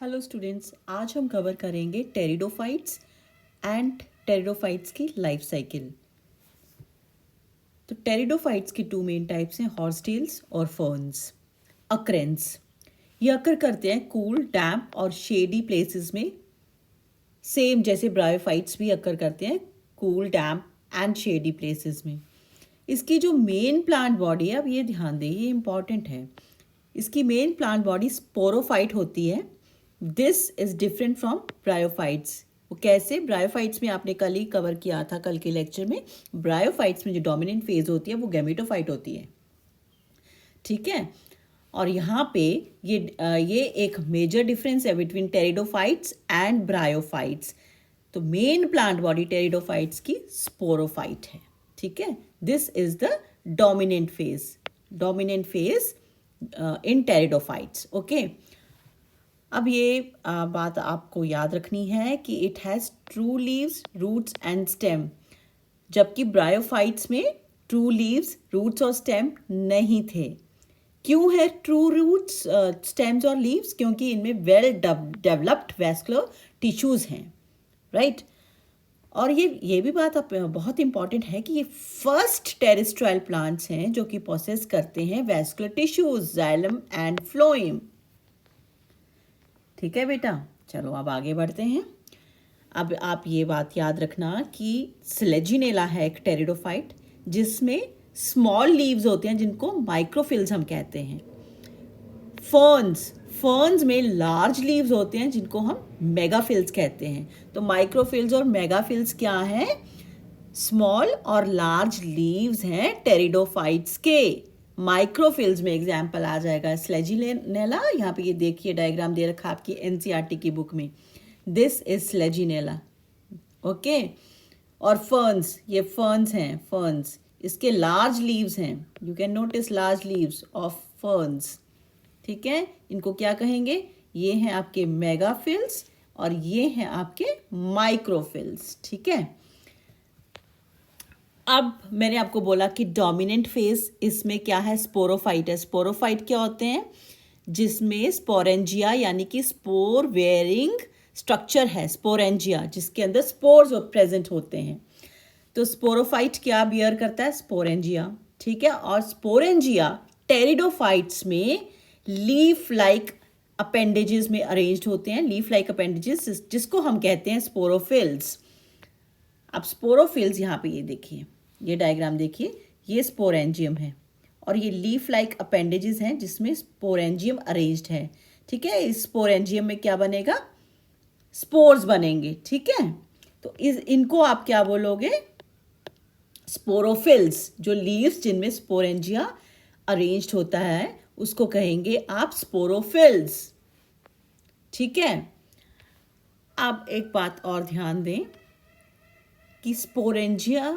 Hello students, आज हम cover करेंगे टेरिडोफाइट्स एंड टेरिडोफाइट्स की लाइफ साइकिल। तो टेरिडोफाइट्स की टू मेन टाइप्स हैं, हॉर्सटेल्स और फर्न्स। अक्रेंस ये अकर करते हैं कूल, डैम्प और शेडी प्लेसेस में, सेम जैसे ब्रायोफाइट्स भी अकर करते हैं cool, damp and shady places में। इसकी जो मेन प्लांट बॉडी है, अब ये ध्यान दें, ये इंपॉर्टेंट है। इसकी मेन प्लांट बॉडी स्पोरोफाइट होती है। This is different from bryophytes. वो कैसे? ब्रायोफाइट्स में आपने कल ही कवर किया था, कल के लेक्चर में। ब्रायोफाइट्स में जो डोमिनेंट फेज होती है वो गैमेटोफाइट होती है, ठीक है। और यहाँ पे ये एक मेजर डिफरेंस है बिटवीन टेरिडोफाइट्स एंड ब्रायोफाइट्स। तो मेन प्लांट बॉडी टेरिडोफाइट्स की स्पोरोफाइट है, ठीक है। This is the dominant phase in pteridophytes, okay. अब ये बात आपको याद रखनी है कि it has true leaves, roots and stem, जबकि ब्रायोफाइट्स में ट्रू लीव्स, रूट्स और स्टेम नहीं थे। क्यों है ट्रू रूट्स, स्टेम्स और लीव्स? क्योंकि इनमें वेल डेवलप्ड वैस्कुलर टिश्यूज हैं, राइट। और ये भी बात आप बहुत इंपॉर्टेंट है कि ये फर्स्ट टेरेस्ट्राइल प्लांट्स हैं जो कि पोसेस करते हैं vascular tissues, xylem and phloem, ठीक है बेटा। चलो अब आगे बढ़ते हैं। अब आप ये बात याद रखना कि स्लेजिनेला है एक टेरिडोफाइट जिसमें स्मॉल लीव्स होते हैं जिनको माइक्रोफिल्स हम कहते हैं। फर्न्स में लार्ज लीव्स होते हैं जिनको हम मेगाफिल्स कहते हैं। तो माइक्रोफिल्स और मेगाफिल्स क्या हैं? स्मॉल और लार्ज लीव्स हैं टेरिडोफाइट्स के। माइक्रोफिल्स में एग्जाम्पल आ जाएगा स्लेजिनेला। यहाँ पे ये देखिए डायग्राम दे रखा आपकी एनसीईआरटी की बुक में। This is Selaginella, okay. और फर्न्स, ये फर्न्स हैं, फर्न्स इसके लार्ज लीव्स हैं। You can notice large leaves of ferns, ठीक है। इनको क्या कहेंगे? ये हैं आपके मेगाफिल्स और ये हैं आपके माइक्रोफिल्स, ठीक है। अब मैंने आपको बोला कि डोमिनेंट फेज इसमें क्या है? स्पोरोफाइट है। स्पोरोफाइट क्या होते हैं? जिसमें स्पोरेंजिया यानी कि स्पोर वेयरिंग स्ट्रक्चर है, स्पोरेंजिया, जिसके अंदर स्पोर्स प्रेजेंट होते हैं। तो स्पोरोफाइट क्या बियर करता है? स्पोरेंजिया, ठीक है। और स्पोरेंजिया टेरिडोफाइट्स में लीफ लाइक अपेंडेजेस में अरेंज्ड होते हैं। लीफ लाइक अपेंडेजेस जिसको हम कहते हैं स्पोरोफिल्स। अब स्पोरोफिल्स यहाँ पे ये देखिए, ये डायग्राम देखिए, ये स्पोरेंजियम है और ये लीफ लाइक अपेंडेजेस हैं जिसमें स्पोरेंजियम अरेंज्ड है, ठीक है। इस स्पोरेंजियम में क्या बनेगा? स्पोर्स बनेंगे, ठीक है। तो इनको आप क्या बोलोगे? स्पोरोफिल्स। जो लीव्स जिनमें स्पोरेंजिया अरेंज्ड होता है उसको कहेंगे आप स्पोरोफिल्स, ठीक है। अब एक बात और ध्यान दें कि स्पोरेंजिया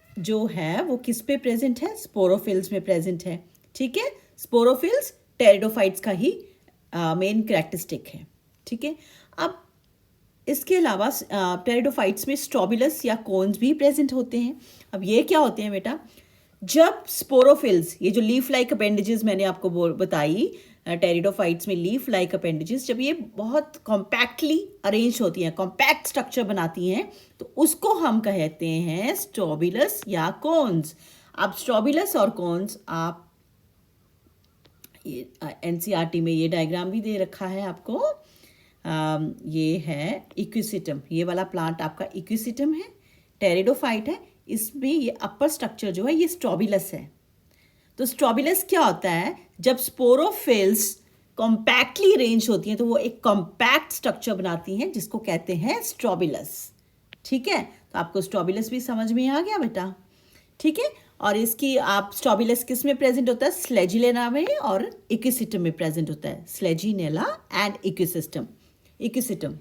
जो है वो किस पे प्रेजेंट है? स्पोरोफिल्स में प्रेजेंट है, ठीक है। स्पोरोफिल्स टेरिडोफाइट्स का ही मेन कैरेक्टरिस्टिक है, ठीक है। अब इसके अलावा टेरिडोफाइट्स में स्ट्रोबिलस या कोन्स भी प्रेजेंट होते हैं। अब ये क्या होते हैं बेटा? जब स्पोरोफिल्स, ये जो लीफ लाइक अपेंडेजेस मैंने आपको बताई टेरिडोफाइट्स में लीफ लाइक अपेंडेजेस, जब ये बहुत कॉम्पैक्टली अरेंज होती हैं, कॉम्पैक्ट स्ट्रक्चर बनाती हैं, तो उसको हम कहते हैं स्ट्रोबिलस या कोन्स। अब स्ट्रोबिलस और कोन्स आप एनसीईआरटी में ये डायग्राम भी दे रखा है आपको। ये है इक्विसिटम, ये वाला प्लांट आपका इक्विसिटम है, टेरिडोफाइट है। इसमें ये अपर स्ट्रक्चर जो है ये स्ट्रोबिलस है। तो स्ट्रोबिलस क्या होता है? जब स्पोरोफिल्स कॉम्पैक्टली अरेंज होती हैं तो वो एक कॉम्पैक्ट स्ट्रक्चर बनाती हैं जिसको कहते हैं स्ट्रोबिलस, ठीक है। तो आपको स्ट्रोबिलस भी समझ में आ गया बेटा, ठीक है। और इसकी आप स्ट्रोबिलस किस में प्रेजेंट होता है? स्लेजिनेला में और इक्विसिटम में प्रेजेंट होता है। Selaginella and Equisetum.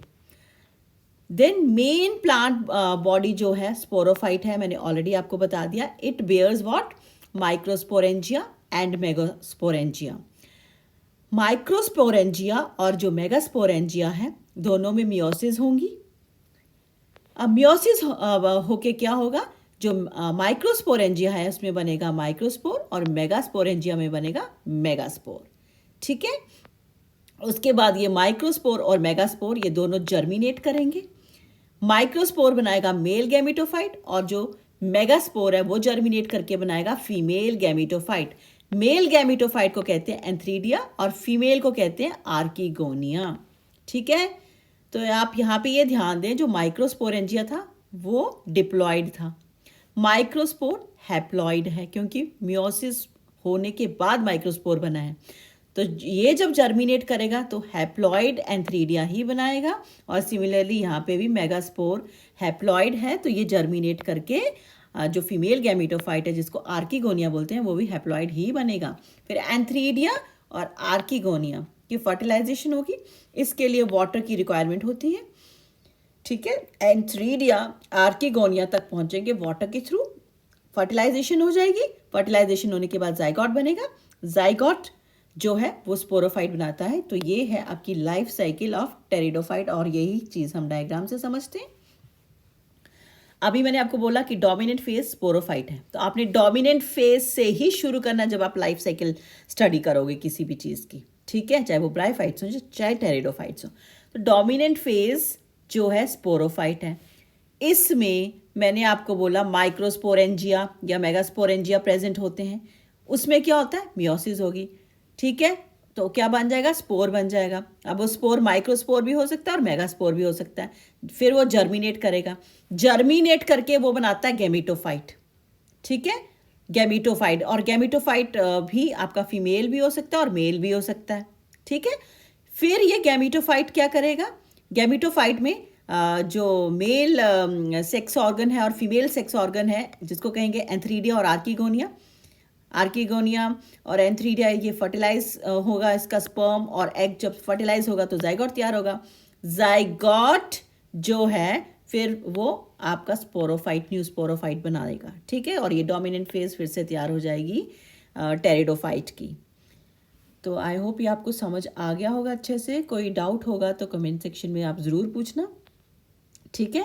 Then main plant body जो है स्पोरोफाइट है, मैंने ऑलरेडी आपको बता दिया। It bears what? Microsporangia and megasporangia. Microsporangia और जो मेगास्पोरेंजिया है दोनों में मियोसिस होंगी। अब मियोसिस होके क्या होगा? जो माइक्रोस्पोरेंजिया है उसमें बनेगा माइक्रोस्पोर और मेगास्पोरेंजिया में बनेगा मेगास्पोर, ठीक है। उसके बाद ये माइक्रोस्पोर और मेगास्पोर ये दोनों जर्मिनेट करेंगे। माइक्रोस्पोर बनाएगा मेल गैमेटोफाइट और जो मेगास्पोर है वो जर्मिनेट करके बनाएगा फीमेल गैमेटोफाइट। मेल गैमेटोफाइट को कहते हैं एंथ्रीडिया और फीमेल को कहते हैं आर्किगोनिया। ठीक है, तो आप यहाँ पे ये ध्यान दें, जो माइक्रोस्पोरेंजिया था वो डिप्लॉयड था, माइक्रोस्पोर हैप्लॉयड है क्योंकि मियोसिस होने के बाद माइक्रोस्पोर बना है। तो ये जब जर्मिनेट करेगा तो हैप्लॉयड एंथ्रीडिया ही बनाएगा और सिमिलरली यहाँ पे भी मेगास्पोर हैप्लॉयड है तो ये जर्मिनेट करके जो फीमेल गैमेटोफाइट है जिसको आर्किगोनिया बोलते हैं वो भी हैप्लॉयड ही बनेगा। फिर एंथ्रीडिया और आर्किगोनिया की फर्टिलाइजेशन होगी, इसके लिए वाटर की रिक्वायरमेंट होती है। ठीक है, एंथ्रीडिया आर्किगोनिया तक पहुंचेंगे वाटर के थ्रू, फर्टिलाइजेशन हो जाएगी, फर्टिलाइजेशन होने के बाद जाइगोट बनेगा, जाइगोट जो है वो स्पोरोफाइट बनाता है। तो ये है आपकी लाइफ साइकिल ऑफ टेरिडोफाइट और यही चीज़ हम डायग्राम से समझते हैं। अभी मैंने आपको बोला कि डोमिनेंट फेज स्पोरोफाइट है, तो आपने डोमिनेंट फेज से ही शुरू करना जब आप लाइफ साइकिल स्टडी करोगे किसी भी चीज़ की। ठीक है, चाहे वो ब्रायोफाइट्स हो चाहे टेरिडोफाइट्स हो। तो डोमिनेंट फेज जो है स्पोरोफाइट है, इसमें मैंने आपको बोला माइक्रोस्पोरेंजिया या मेगास्पोरेंजिया प्रेजेंट होते हैं। उसमें क्या होता है, मियोसिस होगी। ठीक है, तो क्या बन जाएगा, स्पोर बन जाएगा। अब वो स्पोर माइक्रोस्पोर भी हो सकता है और मेगास्पोर भी हो सकता है। फिर वो जर्मिनेट करेगा, जर्मिनेट करके वो बनाता है गैमेटोफाइट। ठीक है, गैमेटोफाइट, और गैमेटोफाइट भी आपका फीमेल भी हो सकता है और मेल भी हो सकता है। ठीक है, फिर ये गैमेटोफाइट क्या करेगा, गैमेटोफाइट में जो मेल सेक्स ऑर्गन है और फीमेल सेक्स ऑर्गन है जिसको कहेंगे एंथ्रीडिया और आर्किगोनिया। आर्किगोनिया और एंथ्रीडिया ये फर्टिलाइज होगा, इसका स्पर्म और एग जब फर्टिलाइज होगा तो जाइगोट तैयार होगा। जाइगोट जो है फिर वो आपका स्पोरोफाइट, न्यू स्पोरोफाइट बना देगा। ठीक है, और ये डोमिनेंट फेज फिर से तैयार हो जाएगी टेरिडोफाइट की। तो आई होप ये आपको समझ आ गया होगा अच्छे से। कोई डाउट होगा तो कमेंट सेक्शन में आप ज़रूर पूछना। ठीक है,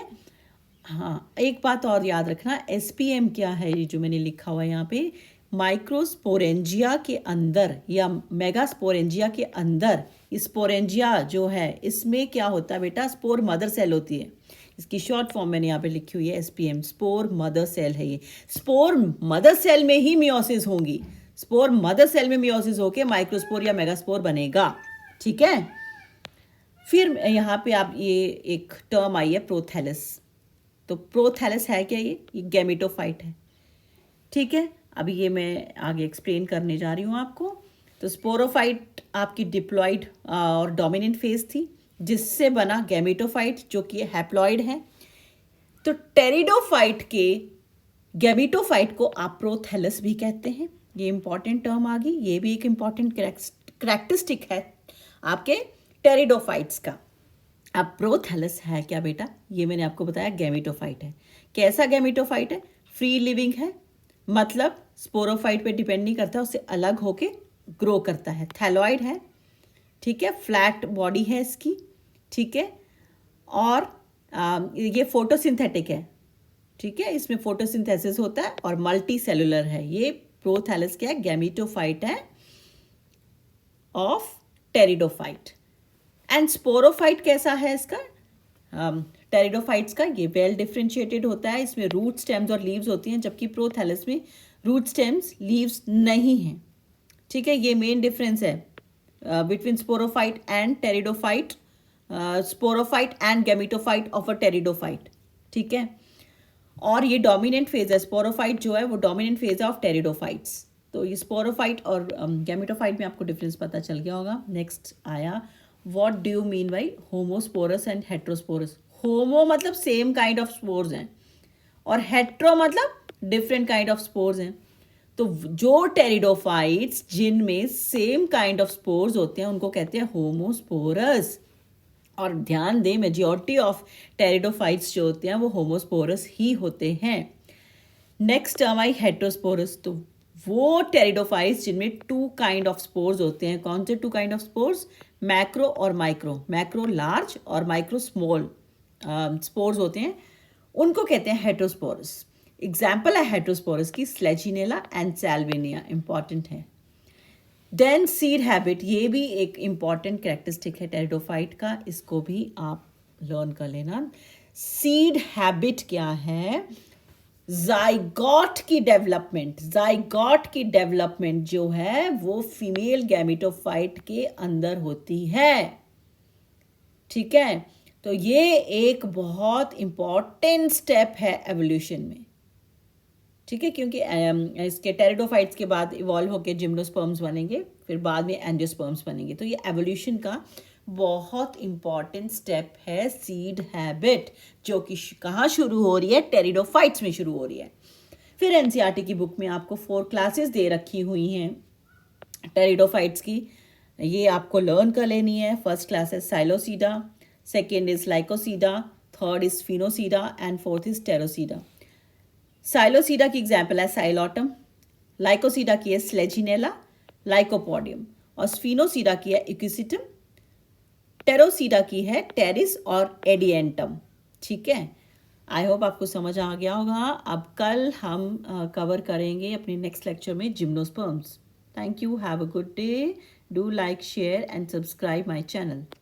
हाँ एक बात और याद रखना, एसपीएम क्या है, ये जो मैंने लिखा हुआ है यहाँ पे, माइक्रोस्पोरेंजिया के अंदर या मेगास्पोरेंजिया के अंदर स्पोरेंजिया जो है इसमें क्या होता है बेटा, स्पोर मदर सेल होती है। इसकी शॉर्ट फॉर्म मैंने यहाँ पे लिखी हुई है एसपीएम, स्पोर मदर सेल है ये। स्पोर मदर सेल में ही मियोसिस होंगी, स्पोर मदर सेल में मियोसिस होके माइक्रोस्पोर या मेगास्पोर बनेगा। ठीक है, फिर यहाँ पे आप ये एक टर्म आई है प्रोथैलस। तो प्रोथैलस है क्या, ये गैमेटोफाइट है। ठीक है, अभी ये मैं आगे एक्सप्लेन करने जा रही हूँ आपको। तो स्पोरोफाइट आपकी डिप्लॉयड और डोमिनेंट फेज थी जिससे बना गैमेटोफाइट जो कि हैप्लॉयड है। तो टेरिडोफाइट के गैमेटोफाइट को आप प्रोथैलस भी कहते हैं। ये इंपॉर्टेंट टर्म आ गई, ये भी एक इंपॉर्टेंट करैक्टरिस्टिक है आपके टेरिडोफाइट्स का। अब प्रोथैलस है क्या बेटा, ये मैंने आपको बताया गैमेटोफाइट है। कैसा गैमेटोफाइट है, फ्री लिविंग है, मतलब स्पोरोफाइट पे डिपेंड नहीं करता, उससे अलग होके ग्रो करता है। थैलॉइड है, ठीक है, फ्लैट बॉडी है इसकी। ठीक है, और ये फोटोसिंथेटिक है। ठीक है, इसमें फोटोसिंथेसिस होता है और मल्टी सेलुलर है। ये प्रोथैलस क्या है, गैमेटोफाइट है ऑफ टेरिडोफाइट। एंड स्पोरोफाइट कैसा है इसका, टेरिडोफाइट्स का, ये वेल डिफ्रेंशिएटेड होता है। इसमें रूट स्टेम्स और लीव्स होती हैं जबकि प्रोथैलस में रूट स्टेम्स लीव्स नहीं हैं। ठीक है, ये मेन डिफरेंस है between sporophyte and pteridophyte, sporophyte and gametophyte of a pteridophyte. ठीक है, और ये डोमिनेंट फेज है, स्पोरोफाइट जो है वो डोमिनेंट फेज है ऑफ टेरिडोफाइट्स। तो ये स्पोरोफाइट और गैमेटोफाइट में आपको डिफरेंस पता चल गया होगा। नेक्स्ट आया, what do you mean by homosporous and heterosporous. Homo मतलब सेम काइंड ऑफ स्पोर्स हैं और हेट्रो मतलब डिफरेंट काइंड ऑफ स्पोर्स हैं। तो जो टेरिडोफाइट्स जिनमें सेम काइंड ऑफ स्पोर्स होते हैं उनको कहते हैं होमोस्पोरस। और ध्यान दें, मेजॉरिटी ऑफ टेरिडोफाइट्स जो होते हैं वो होमोस्पोरस ही होते हैं। नेक्स्ट टर्म आई हेट्रोस्पोरस। तो वो टेरिडोफाइट्स जिनमें टू काइंड ऑफ स्पोर्स होते हैं। कौन से two kind of spores, macro और माइक्रो। मैक्रो लार्ज और माइक्रो स्मॉल स्पोर्स होते हैं, उनको कहते हैं हेट्रोस्पोरस। एग्जाम्पल है हेट्रोस्पोरस की स्लेजिनेला एंड सैल्विनिया, इंपॉर्टेंट है। देन सीड हैबिट, ये भी एक इम्पॉर्टेंट कैरेक्टरिस्टिक है टेरिडोफाइट का, इसको भी आप लर्न कर लेना। सीड हैबिट क्या है? जाइगोट की डेवलपमेंट, जाइगोट की डेवलपमेंट जो है वो फीमेल गैमेटोफाइट के अंदर होती है, ठीक है। तो ये एक बहुत इंपॉर्टेंट स्टेप है एवोल्यूशन में, ठीक है, क्योंकि इसके टेरिडोफाइट्स के बाद इवॉल्व होकर जिम्नोस्पर्म्स बनेंगे, फिर बाद में एंजियोस्पर्म्स बनेंगे। तो ये एवोल्यूशन का बहुत इंपॉर्टेंट स्टेप है सीड हैबिट, जो कि कहाँ शुरू हो रही है? टेरिडोफाइट्स में शुरू हो रही है। फिर एनसीईआरटी की बुक में आपको 4 क्लासेस दे रखी हुई हैं टेरिडोफाइट्स की, ये आपको लर्न कर लेनी है। फर्स्ट क्लास है Psilopsida, second is Lycopsida, third is Sphenopsida and fourth is Pteropsida. Psilopsida की एग्जाम्पल है साइलोटम, लाइकोसीडा की है स्लेजिनेला, लाइकोपोडियम, और स्फिनोसीडा की है इक्विसिटम, टेरोसीडा की है टेरिस और एडिएंटम, ठीक है। आई होप आपको समझ आ गया होगा। अब कल हम कवर करेंगे अपने नेक्स्ट लेक्चर में gymnosperms. Thank you, have a good day, do like, share and subscribe my channel.